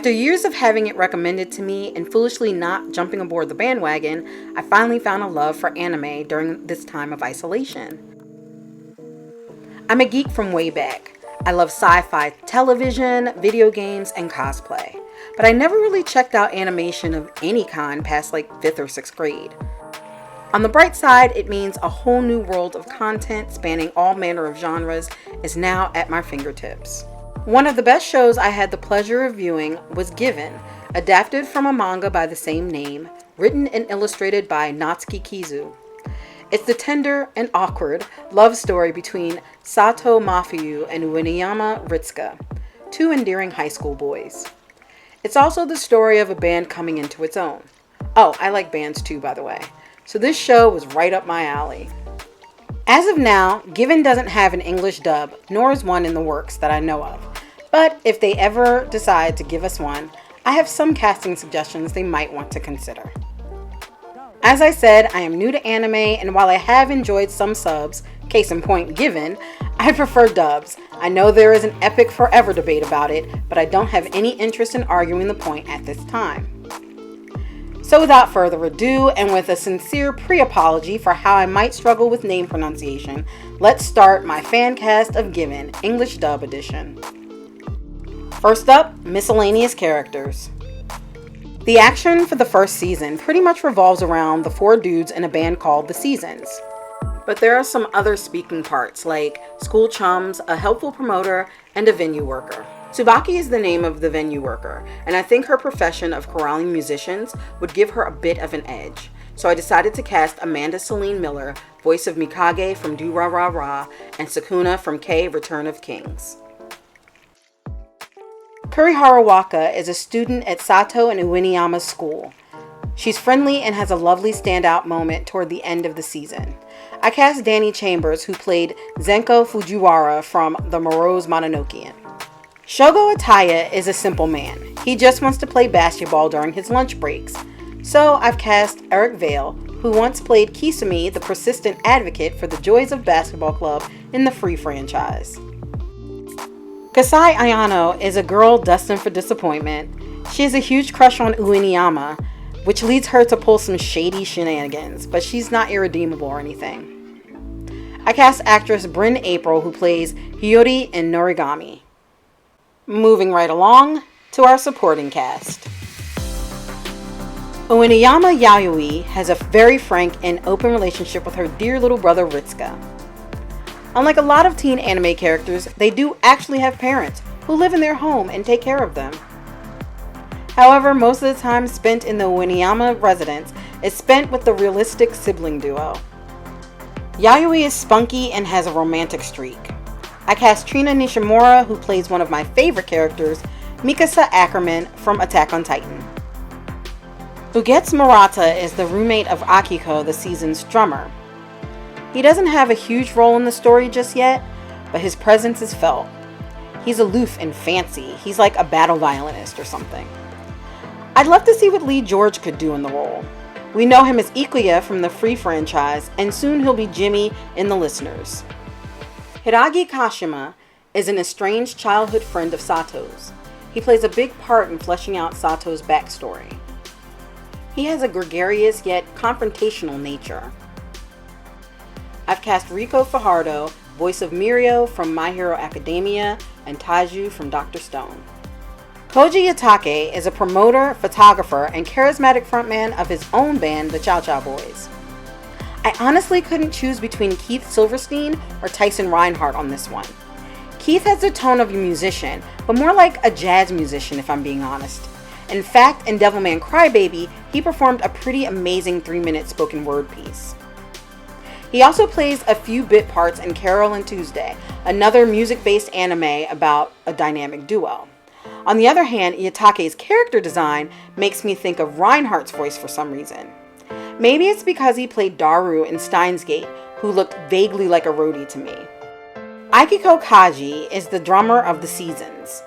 After years of having it recommended to me and foolishly not jumping aboard the bandwagon, I finally found a love for anime during this time of isolation. I'm a geek from way back. I love sci-fi television, video games, and cosplay. But I never really checked out animation of any kind past like 5th or 6th grade. On the bright side, it means a whole new world of content spanning all manner of genres is now at my fingertips. One of the best shows I had the pleasure of viewing was Given, adapted from a manga by the same name, written and illustrated by Natsuki Kizu. It's the tender and awkward love story between Sato Mafuyu and Ueniyama Ritsuka, two endearing high school boys. It's also the story of a band coming into its own. Oh, I like bands too, by the way. So this show was right up my alley. As of now, Given doesn't have an English dub, nor is one in the works that I know of. But if they ever decide to give us one, I have some casting suggestions they might want to consider. As I said, I am new to anime, and while I have enjoyed some subs, case in point Given, I prefer dubs. I know there is an epic forever debate about it, but I don't have any interest in arguing the point at this time. So without further ado, and with a sincere pre-apology for how I might struggle with name pronunciation, let's start my Fancast of Given, English Dub Edition. First up, miscellaneous characters. The action for the first season pretty much revolves around the 4 dudes in a band called The Seasons. But there are some other speaking parts like school chums, a helpful promoter, and a venue worker. Tsubaki is the name of the venue worker, and I think her profession of corralling musicians would give her a bit of an edge. So I decided to cast Amanda Celine Miller, voice of Mikage from Do Ra Ra Ra, and Sukuna from K Return of Kings. Kurihara Waka is a student at Sato and Ueniyama's school. She's friendly and has a lovely standout moment toward the end of the season. I cast Danny Chambers, who played Zenko Fujiwara from The Morose Mononokean. Shogo Ataya is a simple man. He just wants to play basketball during his lunch breaks. So I've cast Eric Vale, who once played Kisame, the persistent advocate for the joys of basketball club in the Free franchise. Kasai Ayano is a girl destined for disappointment. She has a huge crush on Ueniyama, which leads her to pull some shady shenanigans, but she's not irredeemable or anything. I cast actress Bryn April, who plays Hiyori in Norigami. Moving right along to our supporting cast. Ueniyama Yayoi has a very frank and open relationship with her dear little brother Ritsuka. Unlike a lot of teen anime characters, they do actually have parents who live in their home and take care of them. However, most of the time spent in the Ueniyama residence is spent with the realistic sibling duo. Yayoi is spunky and has a romantic streak. I cast Trina Nishimura, who plays one of my favorite characters, Mikasa Ackerman from Attack on Titan. Ugetsu Murata is the roommate of Akiko, the season's drummer. He doesn't have a huge role in the story just yet, but his presence is felt. He's aloof and fancy. He's like a battle violinist or something. I'd love to see what Lee George could do in the role. We know him as Ikuya from the Free franchise, and soon he'll be Jimmy in The Listeners. Hiragi Kashima is an estranged childhood friend of Sato's. He plays a big part in fleshing out Sato's backstory. He has a gregarious yet confrontational nature. I've cast Riko Fajardo, voice of Mirio from My Hero Academia, and Taiju from Dr. Stone. Koji Yatake is a promoter, photographer, and charismatic frontman of his own band, the Chow Chow Boys. I honestly couldn't choose between Keith Silverstein or Tyson Reinhardt on this one. Keith has the tone of a musician, but more like a jazz musician if I'm being honest. In fact, in Devilman Crybaby, he performed a pretty amazing 3-minute spoken word piece. He also plays a few bit parts in Carol and Tuesday, another music-based anime about a dynamic duo. On the other hand, Yatake's character design makes me think of Reinhardt's voice for some reason. Maybe it's because he played Daru in Steins Gate, who looked vaguely like a roadie to me. Akiko Kaji is the drummer of The Seasons.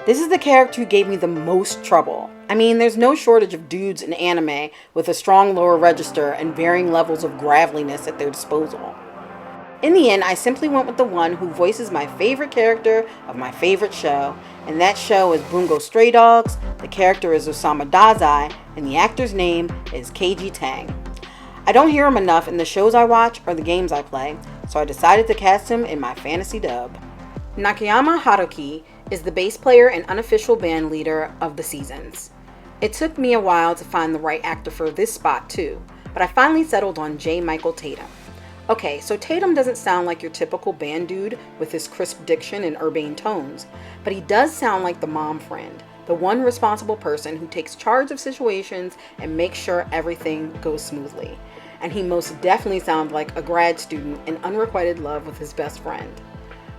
This is the character who gave me the most trouble. I mean, there's no shortage of dudes in anime with a strong lower register and varying levels of graveliness at their disposal. In the end, I simply went with the one who voices my favorite character of my favorite show, and that show is Bungo Stray Dogs, the character is Osama Dazai, and the actor's name is Keiji Tang. I don't hear him enough in the shows I watch or the games I play, so I decided to cast him in my fantasy dub. Nakayama Haruki is the bass player and unofficial band leader of the Seasons. It took me a while to find the right actor for this spot too, but I finally settled on J. Michael Tatum. Okay, so Tatum doesn't sound like your typical band dude with his crisp diction and urbane tones, but he does sound like the mom friend, the one responsible person who takes charge of situations and makes sure everything goes smoothly. And he most definitely sounds like a grad student in unrequited love with his best friend.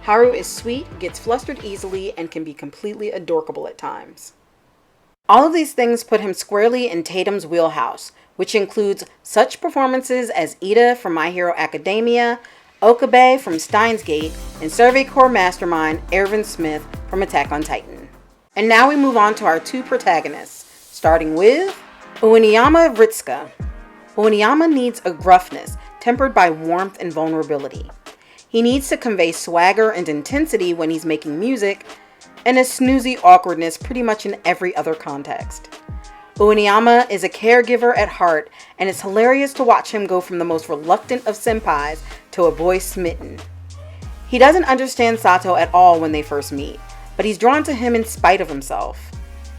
Haru is sweet, gets flustered easily, and can be completely adorable at times. All of these things put him squarely in Tatum's wheelhouse, which includes such performances as Ida from My Hero Academia, Okabe from Steins Gate, and Survey Corps mastermind Erwin Smith from Attack on Titan. And now we move on to our two protagonists, starting with Ueniyama Ritsuka. Ueniyama needs a gruffness tempered by warmth and vulnerability. He needs to convey swagger and intensity when he's making music, and a snoozy awkwardness pretty much in every other context. Ueniyama is a caregiver at heart, and it's hilarious to watch him go from the most reluctant of senpais to a boy smitten. He doesn't understand Sato at all when they first meet, but he's drawn to him in spite of himself.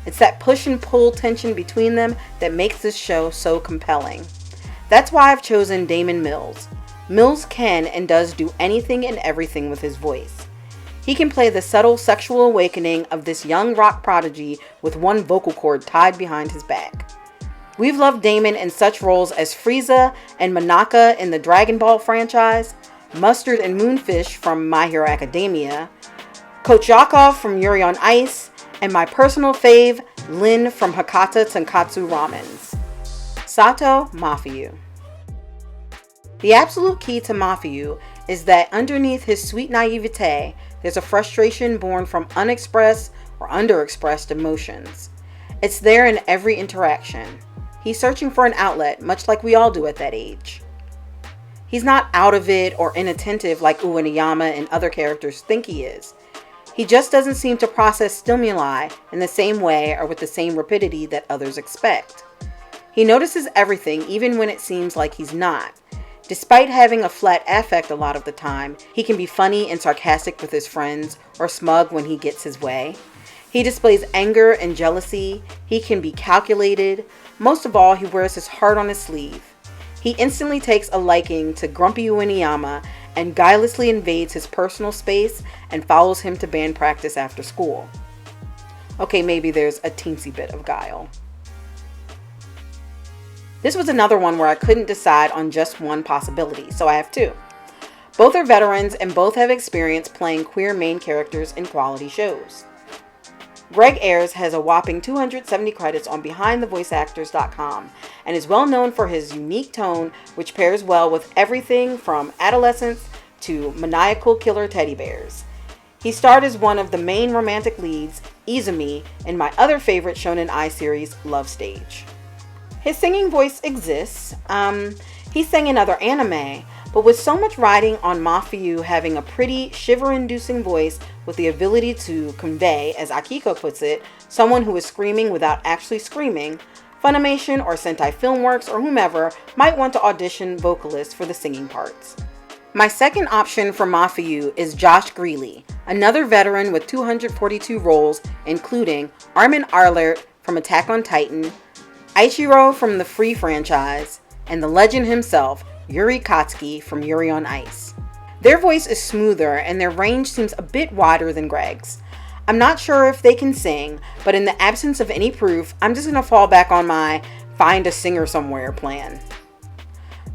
It's that push and pull tension between them that makes this show so compelling. That's why I've chosen Damon Mills. Mills can and does do anything and everything with his voice. He can play the subtle sexual awakening of this young rock prodigy with one vocal cord tied behind his back. We've loved Damon in such roles as Frieza and Manaka in the Dragon Ball franchise, Mustard and Moonfish from My Hero Academia, Coach Yakov from Yuri on Ice, and my personal fave, Lin from Hakata Tonkatsu Ramens. Sato Mafiu. The absolute key to Mafiu is that underneath his sweet naivete, there's a frustration born from unexpressed or underexpressed emotions. It's there in every interaction. He's searching for an outlet, much like we all do at that age. He's not out of it or inattentive like Ueniyama and other characters think he is. He just doesn't seem to process stimuli in the same way or with the same rapidity that others expect. He notices everything even when it seems like he's not. Despite having a flat affect a lot of the time, he can be funny and sarcastic with his friends or smug when he gets his way. He displays anger and jealousy. He can be calculated. Most of all, he wears his heart on his sleeve. He instantly takes a liking to grumpy Ueniyama and guilelessly invades his personal space and follows him to band practice after school. Okay, maybe there's a teensy bit of guile. This was another one where I couldn't decide on just one possibility, so I have two. Both are veterans and both have experience playing queer main characters in quality shows. Greg Ayres has a whopping 270 credits on BehindTheVoiceActors.com and is well known for his unique tone, which pairs well with everything from adolescence to maniacal killer teddy bears. He starred as one of the main romantic leads, Izumi, in my other favorite Shonen Ai series, Love Stage. His singing voice exists. He sang in other anime, but with so much riding on Mafiu having a pretty shiver-inducing voice with the ability to convey, as Akiko puts it, someone who is screaming without actually screaming, Funimation or Sentai Filmworks or whomever might want to audition vocalists for the singing parts. My second option for Mafiu is Josh Greeley, another veteran with 242 roles, including Armin Arlert from Attack on Titan, Ichiro from the Free franchise, and the legend himself, Yuri Katsuki from Yuri on Ice. Their voice is smoother and their range seems a bit wider than Greg's. I'm not sure if they can sing, but in the absence of any proof, I'm just going to fall back on my find a singer somewhere plan.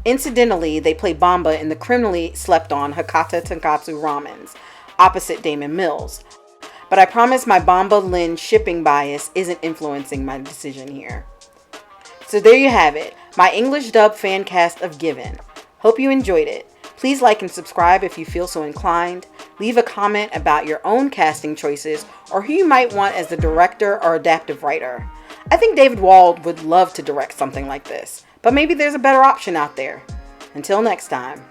Incidentally, they play Bamba in the criminally slept on Hakata Tonkatsu Ramens, opposite Damon Mills. But I promise my Bamba Lin shipping bias isn't influencing my decision here. So there you have it, my English dub fan cast of Given. Hope you enjoyed it. Please like and subscribe if you feel so inclined. Leave a comment about your own casting choices or who you might want as the director or adaptive writer. I think David Wald would love to direct something like this, but maybe there's a better option out there. Until next time.